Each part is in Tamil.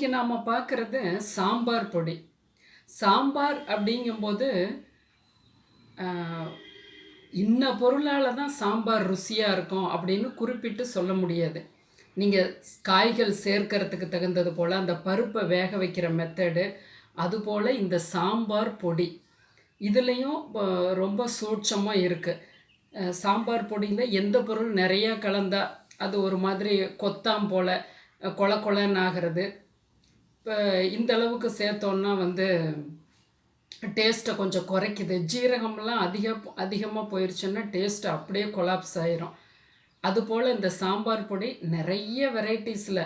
இன்னைக்கு நாம பார்க்கறது சாம்பார் பொடி. சாம்பார் அப்படிங்கும்போது, அ இன்ன பொருளால தான் சாம்பார் ருசியா இருக்கும் அப்படின்னு குறிப்பிட்டு சொல்ல முடியாது. நீங்க காய்கள் சேர்க்கறதுக்கு தகுந்தது போல, அந்த பருப்ப வேக வைக்கிற மெத்தடு, அதுபோல இந்த சாம்பார் பொடி. இதுலயும் ரொம்ப சூட்சமா இருக்கு. சாம்பார் பொடியில எந்த பொருள் நெறையா கலந்தா, அது ஒரு மாதிரி கொத்தாம் போல கொழ கொழன்னு ஆகிறது. இப்ப இந்த அளவுக்கு சேர்த்தோன்னா வந்து டேஸ்ட்டை கொஞ்சம் குறைக்குது. ஜீரகம்லாம் அதிகமாக போயிருச்சுன்னா டேஸ்ட் அப்படியே கொலாப்ஸ் ஆயிரும். அதுபோல் இந்த சாம்பார் பொடி நிறைய வெரைட்டிஸில்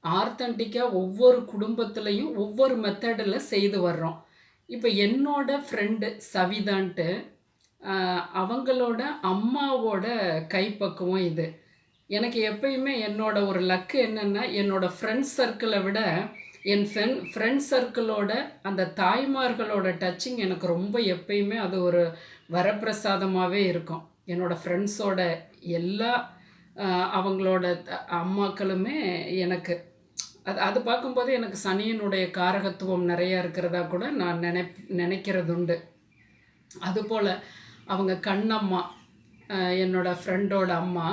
ஆர்த்தன்டிக்காக ஒவ்வொரு குடும்பத்துலேயும் ஒவ்வொரு மெத்தடில் செய்து வர்றோம். இப்போ என்னோட ஃப்ரெண்டு சவிதான்ட்டு அவங்களோட அம்மாவோட கைப்பக்குவம் இது. எனக்கு எப்பயுமே என்னோட ஒரு லக்கு என்னென்னா, என்னோட ஃப்ரெண்ட்ஸ் சர்க்கிளை விட என் ஃப்ரெண்ட் சர்க்கிளோட அந்த தாய்மார்களோட டச்சிங் எனக்கு ரொம்ப எப்பயுமே அது ஒரு வரப்பிரசாதமாகவே இருக்கும். என்னோடய ஃப்ரெண்ட்ஸோட எல்லா அவங்களோட அம்மாக்களுமே எனக்கு அது அது பார்க்கும்போது எனக்கு சனியனுடைய காரகத்துவம் நிறையா இருக்கிறதா கூட நான் நினைக்கிறதுண்டு. அதுபோல் அவங்க கண்ணம்மா, என்னோடய ஃப்ரெண்டோட அம்மா,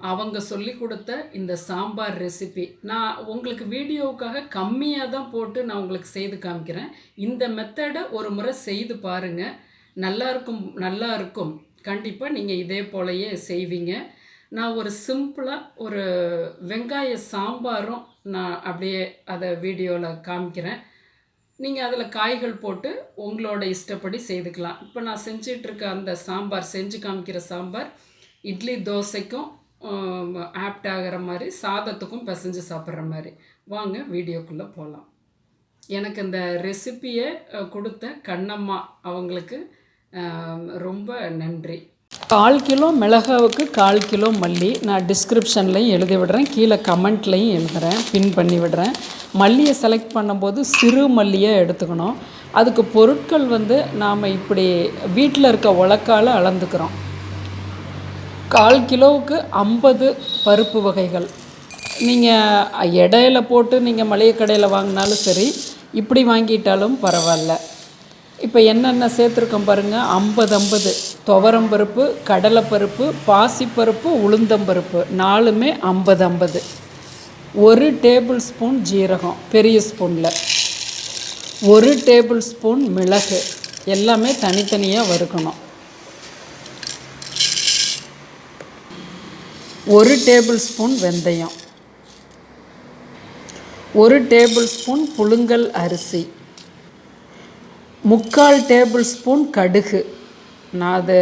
அவங்க சொல்லி கொடுத்த இந்த சாம்பார் ரெசிபி நான் உங்களுக்கு வீடியோவுக்காக கம்மியாக தான் போட்டு நான் உங்களுக்கு செய்து காமிக்கிறேன். இந்த மெத்தடை ஒரு முறை செய்து பாருங்கள். நல்லா இருக்கும். கண்டிப்பாக நீங்கள் இதே போலயே செய்வீங்க. நான் ஒரு சிம்பிளாக ஒரு வெங்காய சாம்பாரும் நான் அப்படியே அதை வீடியோவில் காமிக்கிறேன். நீங்கள் அதில் காய்கள் போட்டு உங்களோட இஷ்டப்படி செய்துக்கலாம். இப்போ நான் செஞ்சிட்ருக்க அந்த சாம்பார், செஞ்சு காமிக்கிற சாம்பார் இட்லி தோசைக்கும் ஆப்ட் ஆகிற மாதிரி, சாதத்துக்கும் பிசைஞ்சு சாப்பிட்ற மாதிரி. வாங்க வீடியோக்குள்ளே போகலாம். எனக்கு இந்த ரெசிப்பியை கொடுத்த கண்ணம்மா அவங்களுக்கு ரொம்ப நன்றி. 1/4 கிலோ மிளகாவுக்கு 1/4 கிலோ மல்லி நான் டிஸ்கிரிப்ஷன்லையும் எழுதி விடுறேன், கீழே கமெண்ட்லையும் எழுதுகிறேன், பின் பண்ணி விடுறேன். மல்லியை செலக்ட் பண்ணும்போது சிறு மல்லியை எடுத்துக்கணும். அதுக்கு பொருட்கள் வந்து நாம் இப்படி வீட்டில் இருக்க உலக்கால் அளந்துக்கிறோம். 1/4 கிலோவுக்கு 50 பருப்பு வகைகள். நீங்கள் இடையில போட்டு நீங்கள் மளிகை கடையில் வாங்கினாலும் சரி, இப்படி வாங்கிட்டாலும் பரவாயில்ல. இப்போ என்னென்ன சேர்த்துருக்கோம் பாருங்கள். 50 துவரம்பருப்பு, கடலைப்பருப்பு, பாசிப்பருப்பு, உளுந்தம்பருப்பு, 4மே 50. 1 டேபிள் ஸ்பூன் ஜீரகம் பெரிய ஸ்பூனில், 1 டேபிள் ஸ்பூன் மிளகு, எல்லாமே தனித்தனியாக வறுக்கணும். 1 டேபிள் ஸ்பூன் வெந்தயம், 1 டேபிள் ஸ்பூன் புழுங்கல் அரிசி, 3/4 டேபிள் ஸ்பூன் கடுகு. நான் அதை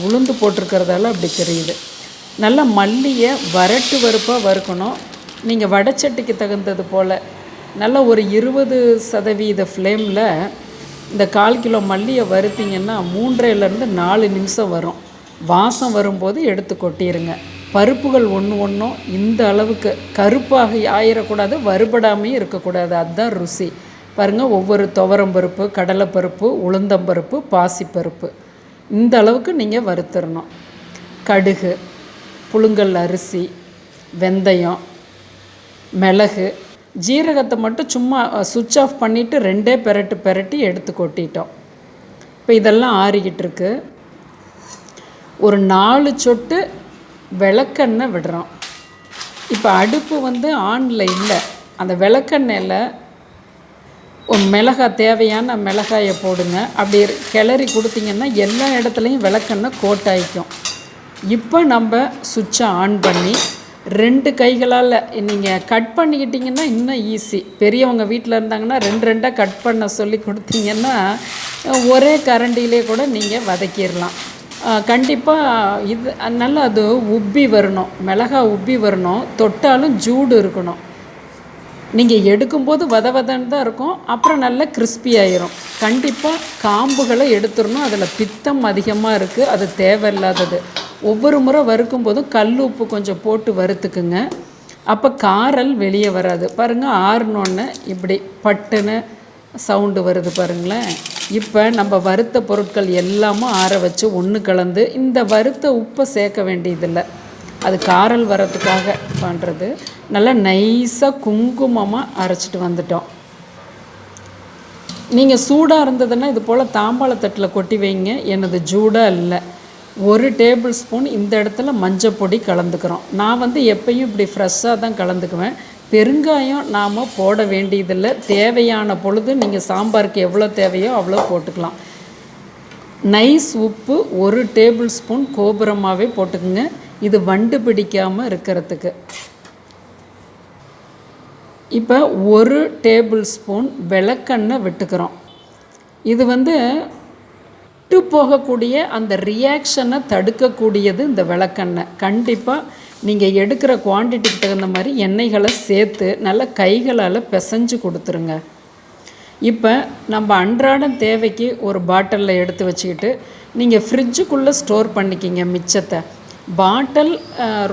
உளுந்து போட்டிருக்கிறதால அப்படி தெரியுது. நல்லா மல்லியை வறுப்பாக வறுக்கணும். நீங்கள் வடைச்சட்டிக்கு தகுந்தது போல் நல்லா ஒரு 20% ஃப்ளேமில் இந்த 1/4 கிலோ மல்லியை வறுத்திங்கன்னா 3லேருந்து 4 நிமிஷம் வரும். வாசம் வரும்போது எடுத்து கொட்டிடுங்க. பருப்புகள் ஒன்றும் இந்த அளவுக்கு கருப்பாக ஆயிடக்கூடாது, வறுபடாமையும் இருக்கக்கூடாது. அதுதான் ருசி. பாருங்கள், ஒவ்வொரு துவரம்பருப்பு, கடலைப்பருப்பு, உளுந்தம்பருப்பு, பாசிப்பருப்பு இந்த அளவுக்கு நீங்கள் வறுத்துடணும். கடுகு, புழுங்கல் அரிசி, வெந்தயம், மிளகு, ஜீரகத்தை மட்டும் சும்மா சுவிட்ச் ஆஃப் பண்ணிவிட்டு 2 பெரட்டி எடுத்து கொட்டிட்டோம். இப்போ இதெல்லாம் ஆறிக்கிட்டு இருக்கு. ஒரு 4 சொட்டு விளக்கெண்ணெய் விடுறோம். இப்போ அடுப்பு வந்து ஆனில் இல்லை. அந்த விளக்கெண்ணெயில் ஒரு மிளகாய், தேவையான மிளகாயை போடுங்க. அப்படி கிளறி கொடுத்திங்கன்னா எல்லா இடத்துலையும் விளக்கெண்ணெய் கோட்டாயிக்கும். இப்போ நம்ம சுவிட்சை ஆன் பண்ணி 2 கைகளால் நீங்கள் கட் பண்ணிக்கிட்டிங்கன்னா இன்னும் ஈஸி. பெரியவங்க வீட்டில் இருந்தாங்கன்னா 2 கட் பண்ண சொல்லி கொடுத்தீங்கன்னா ஒரே கரண்டியிலே கூட நீங்கள் வதக்கிடலாம். கண்டிப்பாக இது நல்லா அது உப்பி வரணும், மிளகாய் உப்பி வரணும், தொட்டாலும் ஜூடு இருக்கணும். நீங்கள் எடுக்கும்போது வதன்னு தான் இருக்கும், அப்புறம் நல்லா கிறிஸ்பி ஆயிரும். கண்டிப்பாக காம்புகளை எடுத்துடணும். அதில் பித்தம் அதிகமாக இருக்குது, அது தேவையில்லாதது. ஒவ்வொரு முறை வறுக்கும்போதும் கல் உப்பு கொஞ்சம் போட்டு வறுத்துக்குங்க. அப்போ காரல் வெளியே வராது. பாருங்கள், ஆறுனோன்னு இப்படி பட்டுன்னு சவுண்டு வருது பாருங்களேன். இப்போ நம்ம வறுத்த பொருட்கள் எல்லாமும் ஆற வச்சு ஒன்று கலந்து, இந்த வறுத்த உப்பை சேர்க்க வேண்டியதில்லை. அது காரல் வரதுக்காக பண்ணுறது. நல்லா நைஸாக குங்குமமாக அரைச்சிட்டு வந்துட்டோம். நீங்கள் சூடாக இருந்ததுன்னா இது போல் தாம்பாளத்தட்டில் கொட்டி வைங்க. எனது சூடாக இல்லை. 1 டேபிள் ஸ்பூன் இந்த இடத்துல மஞ்சப்பொடி கலந்துக்கிறோம். நான் வந்து எப்பயும் இப்படி ஃப்ரெஷ்ஷாக தான் கலந்துக்குவேன். பெருங்காயம் நாம் போட வேண்டியதில்லை. தேவையான பொழுது நீங்கள் சாம்பாருக்கு எவ்வளோ தேவையோ அவ்வளோ போட்டுக்கலாம். நைஸ் உப்பு 1 டேபிள் ஸ்பூன் கோபுரமாகவே போட்டுக்குங்க. இது வண்டு பிடிக்காமல் இருக்கிறதுக்கு. இப்போ 1 டேபிள் ஸ்பூன் விளக்கெண்ணெய் விட்டுக்கிறோம். இது வந்து விட்டு போகக்கூடிய அந்த ரியாக்ஷனை தடுக்கக்கூடியது இந்த விளக்கெண்ணெய். கண்டிப்பாக நீங்கள் எடுக்கிற குவான்டிட்டிக்கு தகுந்த மாதிரி எண்ணெய்களை சேர்த்து நல்லா கைகளால் பிசைஞ்சு கொடுத்துருங்க. இப்போ நம்ம அன்றாடம் தேவைக்கு ஒரு பாட்டிலில் எடுத்து வச்சுக்கிட்டு நீங்கள் ஃப்ரிட்ஜுக்குள்ளே ஸ்டோர் பண்ணிக்கிங்க மிச்சத்தை. பாட்டில்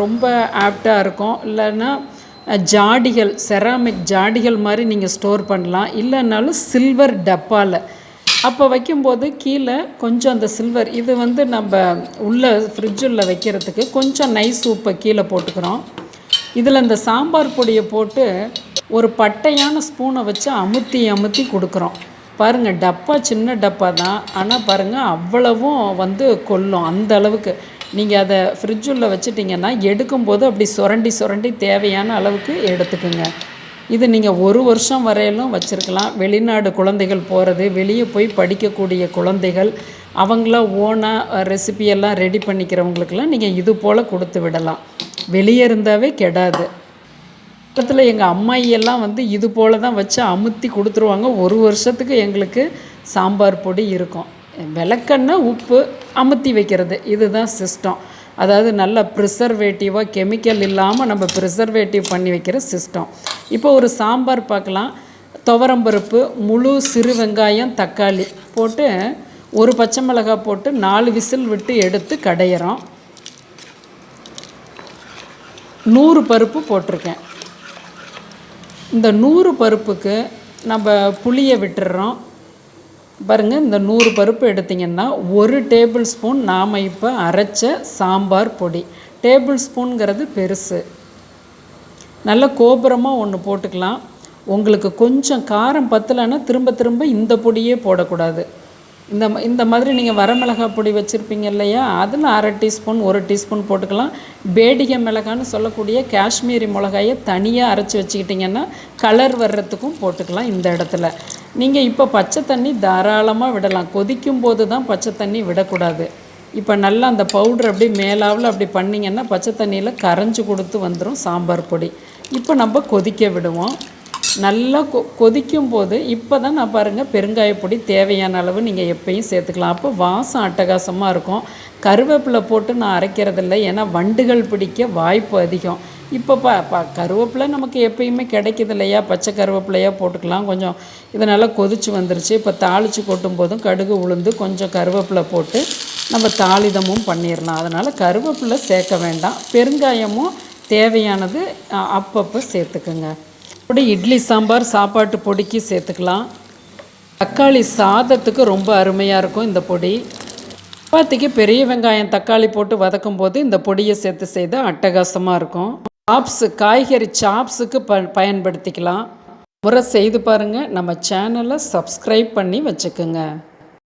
ரொம்ப ஆப்டாக இருக்கும். இல்லைன்னா ஜாடிகள், செராமிக் ஜாடிகள் மாதிரி நீங்கள் ஸ்டோர் பண்ணலாம். இல்லைன்னாலும் சில்வர் டப்பாவில் அப்போ வைக்கும்போது கீழே கொஞ்சம் அந்த சில்வர் இது வந்து நம்ம உள்ள ஃப்ரிட்ஜில் வைக்கிறதுக்கு கொஞ்சம் நைஸ் உப்பை கீழே போட்டுக்கிறோம். இதில் இந்த சாம்பார் பொடியை போட்டு ஒரு பட்டையான ஸ்பூனை வச்சு அமுத்தி அமுத்தி கொடுக்குறோம். பாருங்கள், டப்பா சின்ன டப்பா தான், ஆனால் பாருங்கள் அவ்வளவும் வந்து கொல்லும். அந்த அளவுக்கு நீங்கள் அதை ஃப்ரிட்ஜுள்ள வச்சிட்டிங்கன்னா எடுக்கும்போது அப்படி சுரண்டி சுரண்டி தேவையான அளவுக்கு எடுத்துக்குங்க. இது நீங்கள் 1 வருஷம் வரையிலும் வச்சுருக்கலாம். வெளிநாடு குழந்தைகள் போகிறது, வெளியே போய் படிக்கக்கூடிய குழந்தைகள், அவங்கள ஓனாக ரெசிபியெல்லாம் ரெடி பண்ணிக்கிறவங்களுக்கெல்லாம் நீங்கள் இது போல் கொடுத்து விடலாம். வெளியே இருந்தாவே கெடாது. பக்கத்தில் எங்கள் அம்மாயியெல்லாம் வந்து இது போல் தான் வச்சு அமுத்தி கொடுத்துருவாங்க. 1 வருஷத்துக்கு எங்களுக்கு சாம்பார் பொடி இருக்கும். விளக்கெண்ணெய், உப்பு, அமுத்தி வைக்கிறது, இதுதான் சிஸ்டம். அதாவது நல்ல ப்ரிசர்வேட்டிவாக கெமிக்கல் இல்லாமல் நம்ம ப்ரிசர்வேட்டிவ் பண்ணி வைக்கிற சிஸ்டம். இப்போ ஒரு சாம்பார் பார்க்கலாம். துவரம்பருப்பு, முழு சிறு வெங்காயம், தக்காளி போட்டு 1 பச்சை மிளகாய் போட்டு 4 விசில் விட்டு எடுத்து கடையிறோம். 100 பருப்பு போட்டிருக்கேன். இந்த 100 பருப்புக்கு நம்ம புளியை விட்டுடுறோம். பாருங்கள், இந்த 100 பருப்பு எடுத்திங்கன்னா 1 டேபிள் ஸ்பூன் நாம் இப்போ அரைச்ச சாம்பார் பொடி. டேபிள் ஸ்பூனுங்கிறது பெருசு. நல்ல கோபுரமாக ஒன்று போட்டுக்கலாம். உங்களுக்கு கொஞ்சம் காரம் பத்தலைன்னா திரும்ப திரும்ப இந்த பொடியே போடக்கூடாது. இந்த மாதிரி நீங்கள் வரமிளகாய் பொடி வச்சுருப்பீங்க இல்லையா, அதில் 1/2 டீஸ்பூன் 1 டீஸ்பூன் போட்டுக்கலாம். பேடிகை மிளகான்னு சொல்லக்கூடிய காஷ்மீரி மிளகாயை தனியாக அரைச்சி வச்சுக்கிட்டிங்கன்னா கலர் வர்றதுக்கும் போட்டுக்கலாம். இந்த இடத்துல நீங்கள் இப்போ பச்சை தண்ணி தாராளமாக விடலாம். கொதிக்கும் போது தான் பச்சை தண்ணி விடக்கூடாது. இப்போ நல்லா அந்த பவுட்ரு அப்படி மேலாவில் அப்படி பண்ணிங்கன்னா பச்சை தண்ணியில் கரைஞ்சி கொடுத்து வந்துடும் சாம்பார் பொடி. இப்போ நம்ம கொதிக்க விடுவோம். நல்லா கொதிக்கும் போது இப்போ தான் நான் பாருங்கள் பெருங்காயப்பொடி தேவையான அளவு நீங்கள் எப்பயும் சேர்த்துக்கலாம். அப்போ வாசம் அட்டகாசமாக இருக்கும். கருவேப்பிலை போட்டு நான் அரைக்கிறதில்ல, ஏன்னா வண்டுகள் பிடிக்க வாய்ப்பு அதிகம். இப்போ கருவேப்பிலை நமக்கு எப்பயுமே கிடைக்கிது இல்லையா, பச்சை கருவேப்பிலையாக போட்டுக்கலாம். கொஞ்சம் இது நல்லா கொதிச்சு வந்துருச்சு. இப்போ தாளித்து கொட்டும் போதும் கடுகு உளுந்து கொஞ்சம் கருவேப்பிலை போட்டு நம்ம தாளிதமும் பண்ணிடலாம். அதனால் கருவேப்பிலை சேர்க்க வேண்டாம். பெருங்காயமும் தேவையானது அப்பப்போ சேர்த்துக்குங்க. பொடி இட்லி சாம்பார் சாப்பாட்டு பொடிக்கு சேர்த்துக்கலாம். தக்காளி சாதத்துக்கு ரொம்ப அருமையாக இருக்கும் இந்த பொடி. சப்பாத்திக்கு பெரிய வெங்காயம் தக்காளி போட்டு வதக்கும் போது இந்த பொடியை சேர்த்து செய்தால் அட்டகாசமாக இருக்கும். காய்கறி சாப்ஸுக்கு பயன்படுத்திக்கலாம். முறை செய்து பாருங்கள். நம்ம சேனலை சப்ஸ்கிரைப் பண்ணி வச்சுக்கோங்க.